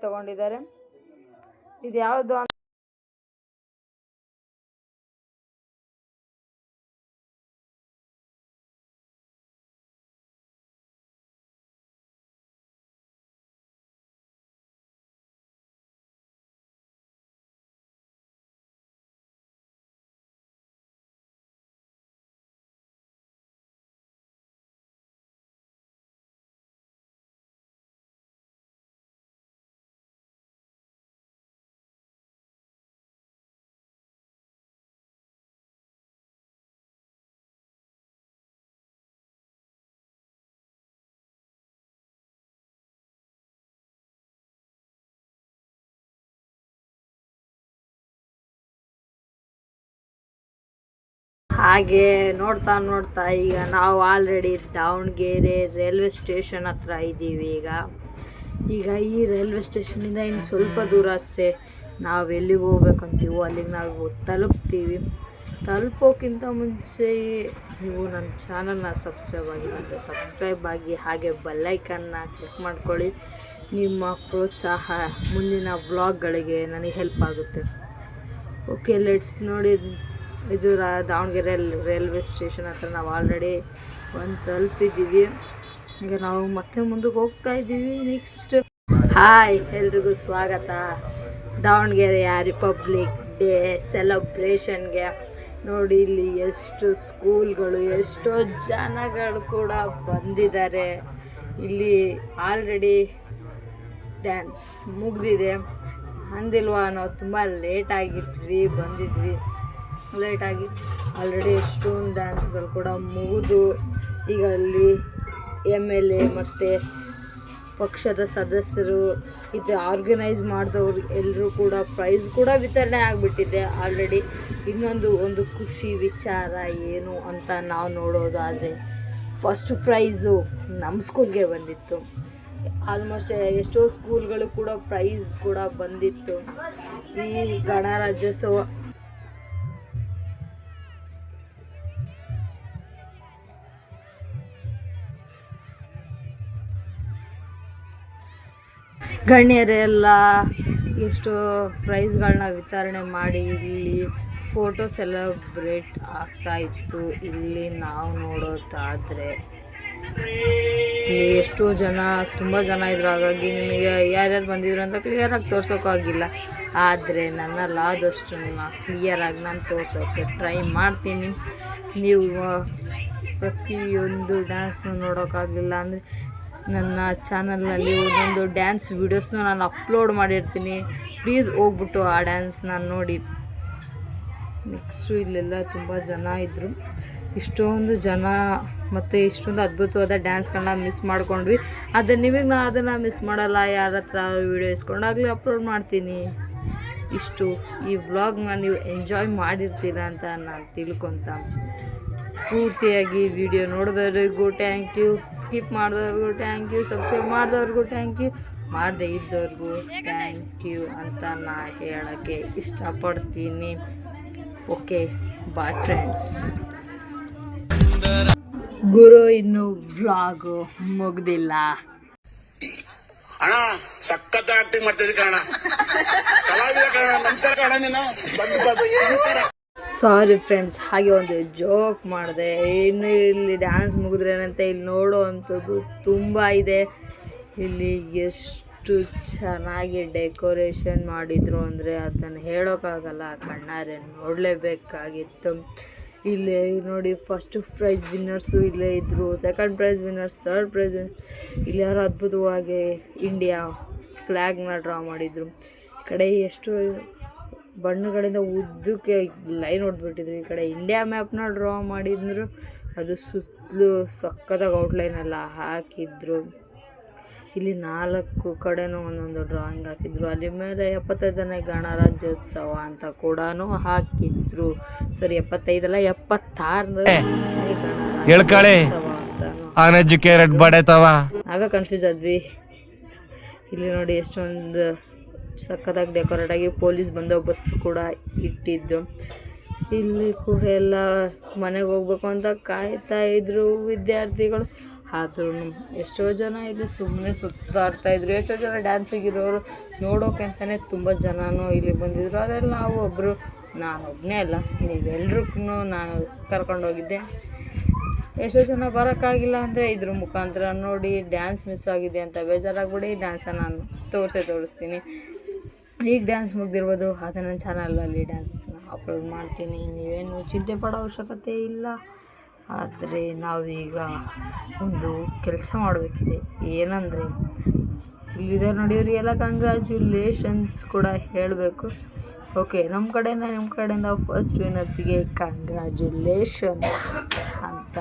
ತಗೊಂಡಿದ್ದಾರೆ. ಇದು ಯಾವುದು ಹಾಗೆ ನೋಡ್ತಾ ಈಗ ನಾವು ಆಲ್ರೆಡಿ ದಾವಣಗೆರೆ ರೈಲ್ವೆ ಸ್ಟೇಷನ್ ಹತ್ರ ಇದ್ದೀವಿ. ಈಗ ಈ ರೈಲ್ವೆ ಸ್ಟೇಷನಿಂದ ಇನ್ನು ಸ್ವಲ್ಪ ದೂರ ಅಷ್ಟೇ. ನಾವು ಎಲ್ಲಿಗೆ ಹೋಗ್ಬೇಕಂತೀವೋ ಅಲ್ಲಿಗೆ ನಾವು ತಲುಪೋಕ್ಕಿಂತ ಮುಂಚೆ ನೀವು ನನ್ನ ಚಾನಲ್ನ ಸಬ್ಸ್ಕ್ರೈಬ್ ಆಗಿ ಹಾಗೆ ಬೆಲ್ಲೈಕನ್ನ ಕ್ಲಿಕ್ ಮಾಡ್ಕೊಳ್ಳಿ. ನಿಮ್ಮ ಪ್ರೋತ್ಸಾಹ ಮುಂದಿನ ವ್ಲಾಗ್ಗಳಿಗೆ ನನಗೆ ಹೆಲ್ಪ್ ಆಗುತ್ತೆ. ಓಕೆ, ಲೆಟ್ಸ್ ನೋಡಿ. ಇದು ದಾವಣಗೆರೆ ರೈಲ್ವೆ ಸ್ಟೇಷನ್ ಹತ್ರ ನಾವು ಆಲ್ರೆಡಿ ತಲುಪಿದ್ದೀವಿ. ಈಗ ನಾವು ಮತ್ತೆ ಮುಂದಕ್ಕೆ ಹೋಗ್ತಾ ಇದ್ದೀವಿ. ನೆಕ್ಸ್ಟ್ ಹಾಯ್, ಎಲ್ರಿಗೂ ಸ್ವಾಗತ ದಾವಣಗೆರೆಯ ರಿಪಬ್ಲಿಕ್ ಡೇ ಸೆಲೆಬ್ರೇಷನ್ಗೆ. ನೋಡಿ, ಇಲ್ಲಿ ಎಷ್ಟು ಸ್ಕೂಲ್ಗಳು, ಎಷ್ಟೋ ಜನಗಳು ಕೂಡ ಬಂದಿದ್ದಾರೆ. ಇಲ್ಲಿ ಆಲ್ರೆಡಿ ಡ್ಯಾನ್ಸ್ ಮುಗಿದಿದೆ. ಅಂದಿಲ್ವಾ, ನಾವು ತುಂಬ ಬಂದಿದ್ವಿ ಲೇಟಾಗಿ. ಆಲ್ರೆಡಿ ಎಷ್ಟೊಂದು ಡ್ಯಾನ್ಸ್ಗಳು ಕೂಡ ಮುಗಿದು ಈಗ ಅಲ್ಲಿ MLA ಮತ್ತು ಪಕ್ಷದ ಸದಸ್ಯರು ಇದು ಆರ್ಗನೈಸ್ ಮಾಡಿದವ್ರು ಎಲ್ಲರೂ ಕೂಡ ಪ್ರೈಸ್ ಕೂಡ ವಿತರಣೆ ಆಗಿಬಿಟ್ಟಿದೆ ಆಲ್ರೆಡಿ. ಒಂದು ಖುಷಿ ವಿಚಾರ ಏನು ಅಂತ ನಾವು ನೋಡೋದಾದರೆ, ಫಸ್ಟ್ ಪ್ರೈಸು ನಮ್ಮ ಸ್ಕೂಲ್ಗೆ ಬಂದಿತ್ತು. ಆಲ್ಮೋಸ್ಟ್ ಎಷ್ಟೋ ಸ್ಕೂಲ್ಗಳು ಕೂಡ ಪ್ರೈಸ್ ಕೂಡ ಬಂದಿತ್ತು. ಈ ಗಣರಾಜ್ಯೋತ್ಸವ ಗಣ್ಯರೆಲ್ಲ ಎಷ್ಟೋ ಪ್ರೈಸ್ಗಳನ್ನ ವಿತರಣೆ ಮಾಡಿ ಇಲ್ಲಿ ಫೋಟೋ ಸೆಲೆಬ್ರೇಟ್ ಆಗ್ತಾಯಿತ್ತು. ಇಲ್ಲಿ ನಾವು ನೋಡೋದಾದರೆ ಇಲ್ಲಿ ಎಷ್ಟೋ ಜನ, ತುಂಬ ಜನ ಇದ್ರು. ಹಾಗಾಗಿ ನಿಮಗೆ ಯಾರ್ಯಾರು ಬಂದಿದ್ರು ಅಂತ ಕ್ಲಿಯರಾಗಿ ತೋರ್ಸೋಕ್ಕಾಗಿಲ್ಲ. ಆದರೆ ನನ್ನಲ್ಲಾದಷ್ಟು ಕ್ಲಿಯರಾಗಿ ನಾನು ತೋರ್ಸೋಕ್ಕೆ ಟ್ರೈ ಮಾಡ್ತೀನಿ. ನೀವು ಪ್ರತಿಯೊಂದು ಡ್ಯಾನ್ಸ್ನ ನೋಡೋಕ್ಕಾಗಲಿಲ್ಲ ಅಂದರೆ ನನ್ನ ಚಾನಲ್ನಲ್ಲಿ ಒಂದೊಂದು ಡ್ಯಾನ್ಸ್ ವೀಡಿಯೋಸ್ನ ನಾನು ಅಪ್ಲೋಡ್ ಮಾಡಿರ್ತೀನಿ. ಪ್ಲೀಸ್ ಹೋಗ್ಬಿಟ್ಟು ಆ ಡ್ಯಾನ್ಸ್ನ ನೋಡಿ. ನೆಕ್ಸ್ಟು ಇಲ್ಲೆಲ್ಲ ತುಂಬ ಜನ ಇದ್ದರು. ಇಷ್ಟೊಂದು ಜನ ಮತ್ತು ಇಷ್ಟೊಂದು ಅದ್ಭುತವಾದ ಡ್ಯಾನ್ಸ್ಗಳನ್ನ ಮಿಸ್ ಮಾಡ್ಕೊಂಡ್ವಿ. ಆದರೆ ನಿಮಗೆ ನಾನು ಅದನ್ನು ಮಿಸ್ ಮಾಡಲ್ಲ. ಯಾರ ಹತ್ರ ವೀಡಿಯೋ ಇಸ್ಕೊಂಡಾಗಲೇ ಅಪ್ಲೋಡ್ ಮಾಡ್ತೀನಿ. ಇಷ್ಟು ಈ ವ್ಲಾಗ್ನ ನೀವು ಎಂಜಾಯ್ ಮಾಡಿರ್ತೀರ ಅಂತ ನಾನು ತಿಳ್ಕೊತ, ಪೂರ್ತಿಯಾಗಿ ವಿಡಿಯೋ ನೋಡಿದವ್ರಿಗೂ ಥ್ಯಾಂಕ್ ಯು, ಸ್ಕಿಪ್ ಮಾಡಿದವ್ರಿಗೂ ಥ್ಯಾಂಕ್ ಯು, ಸಬ್ಸ್ಕ್ರೈಬ್ ಮಾಡಿದವ್ರಿಗೂ ಥ್ಯಾಂಕ್ ಯು, ಮಾಡದೇ ಇದ್ದವ್ರಿಗೂ ಥ್ಯಾಂಕ್ ಯು ಅಂತ ನಾನು ಹೇಳೋಕ್ಕೆ ಇಷ್ಟಪಡ್ತೀನಿ. Okay, bye friends. ಗುರು ಇನ್ನು ವ್ಲಾಗು ಮುಗ್ದಿಲ್ಲ. ಅಣ್ಣ ಸಖತ್ ಆಕ್ಟಿಂಗ್ ಮಾಡ್ತಿದ್ದೆ ಕಣ. ನಮಸ್ಕಾರ ಕಣ. ನೀನು ಸಾರಿ ಫ್ರೆಂಡ್ಸ್, ಹಾಗೆ ಒಂದು ಜೋಕ್ ಮಾಡಿದೆ. ಇನ್ನು ಇಲ್ಲಿ ಡ್ಯಾನ್ಸ್ ಮುಗಿದ್ರೇನಂತ ಇಲ್ಲಿ ನೋಡೋ ಅಂಥದ್ದು ತುಂಬ ಇದೆ. ಇಲ್ಲಿ ಎಷ್ಟು ಚೆನ್ನಾಗಿ ಡೆಕೋರೇಷನ್ ಮಾಡಿದರು ಅಂದರೆ ಅದನ್ನು ಹೇಳೋಕ್ಕಾಗಲ್ಲ, ಕಣ್ಣಾರೆ ನೋಡಲೇಬೇಕಾಗಿತ್ತು. ಇಲ್ಲಿ ನೋಡಿ, ಫಸ್ಟ್ ಪ್ರೈಸ್ ವಿನ್ನರ್ಸು ಇಲ್ಲೇ ಇದ್ದರು, second prize winners, third prize ಇಲ್ಲಿ ಯಾರು ಅದ್ಭುತವಾಗಿ ಇಂಡಿಯಾ ಫ್ಲ್ಯಾಗ್ನ ಡ್ರಾ ಮಾಡಿದರು. ಈ ಕಡೆ ಎಷ್ಟು ಬಣ್ಣಗಳಿಂದ ಉದ್ದಕ್ಕೆ ಲೈನ್ ಹೊಡೆದ್ಬಿಟ್ಟಿದ್ರು. ಈ ಕಡೆ ಇಂಡಿಯಾ ಮ್ಯಾಪ್ನ ಡ್ರಾ ಮಾಡಿದ್ರು, ಅದು ಸುತ್ತಲೂ ಸಕ್ಕತ್ತಾಗಿ ಔಟ್ಲೈನೆಲ್ಲ ಹಾಕಿದ್ರು. ಇಲ್ಲಿ 4 ಕಡೆನೂ ಒಂದೊಂದು ಡ್ರಾಯಿಂಗ್ ಹಾಕಿದ್ರು. ಅಲ್ಲಿ ಮೇಲೆ 75ನೇ ಗಣರಾಜ್ಯೋತ್ಸವ ಅಂತ ಕೂಡ ಹಾಕಿದ್ರು. ಸರಿ, 75 ಅಲ್ಲ, 76ನೇ ಗಣರಾಜ್ಯೋತ್ಸವ ಅಂತ ಆಗ ಕನ್ಫ್ಯೂಸ್ ಆದ್ವಿ. ಇಲ್ಲಿ ನೋಡಿ ಎಷ್ಟೊಂದು ಸಕ್ಕತ್ತಾಗಿ ಡೆಕೋರೇಟ್ ಆಗಿ ಪೊಲೀಸ್ ಬಂದೋಬಸ್ತ್ ಕೂಡ ಇಟ್ಟಿದ್ದು. ಇಲ್ಲಿ ಕೂಡ ಎಲ್ಲ ಮನೆಗೆ ಹೋಗ್ಬೇಕು ಅಂತ ಕಾಯ್ತಾ ಇದ್ರು ವಿದ್ಯಾರ್ಥಿಗಳು. ಆದ್ರೂ ಎಷ್ಟೋ ಜನ ಇಲ್ಲಿ ಸುಮ್ಮನೆ ಸುತ್ತಾಡ್ತಾಯಿದ್ರು, ಎಷ್ಟೋ ಜನ ಡ್ಯಾನ್ಸಿಗಿರೋರು ನೋಡೋಕೆ ಅಂತಲೇ ತುಂಬ ಜನನೂ ಇಲ್ಲಿ ಬಂದಿದ್ದರು. ಅದರಲ್ಲಿ ನಾವು ಒಬ್ಬರು, ನಾನೊಬ್ಬನೇ ಅಲ್ಲ, ನೀವೆಲ್ರೂ ನಾನು ಕರ್ಕೊಂಡೋಗಿದ್ದೆ. ಎಷ್ಟೋ ಜನ ಬರೋಕ್ಕಾಗಿಲ್ಲ ಅಂದರೆ ಇದ್ರ ಮುಖಾಂತರ ನೋಡಿ ಡ್ಯಾನ್ಸ್ ಮಿಸ್ ಆಗಿದೆ ಅಂತ ಬೇಜಾರಾಗ್ಬಿಡಿ. ಡ್ಯಾನ್ಸನ್ನು ನಾನು ತೋರಿಸ್ತೀನಿ. ಈಗ ಡ್ಯಾನ್ಸ್ ಮುಗ್ದಿರ್ಬೋದು, ಅದು ನನ್ನ ಚಾನಲಲ್ಲಿ ಡ್ಯಾನ್ಸ್ನ ಅಪ್ಲೋಡ್ ಮಾಡ್ತೀನಿ. ನೀವೇನು ಚಿಂತೆ ಪಡೋ ಅವಶ್ಯಕತೆ ಇಲ್ಲ. ಆದರೆ ನಾವೀಗ ಒಂದು ಕೆಲಸ ಮಾಡಬೇಕಿದೆ. ಏನಂದರೆ ಇಲ್ಲಿದೆ ನೋಡಿ ಎಲ್ಲ ಕಂಗ್ರ್ಯಾಚುಲೇಷನ್ಸ್ ಕೂಡ ಹೇಳಬೇಕು. ಓಕೆ, ನಮ್ಮ ಕಡೆಯಿಂದ ಫಸ್ಟ್ ವಿನ್ನರ್ಸಿಗೆ ಕಂಗ್ರ್ಯಾಚುಲೇಷನ್ಸ್ ಅಂತ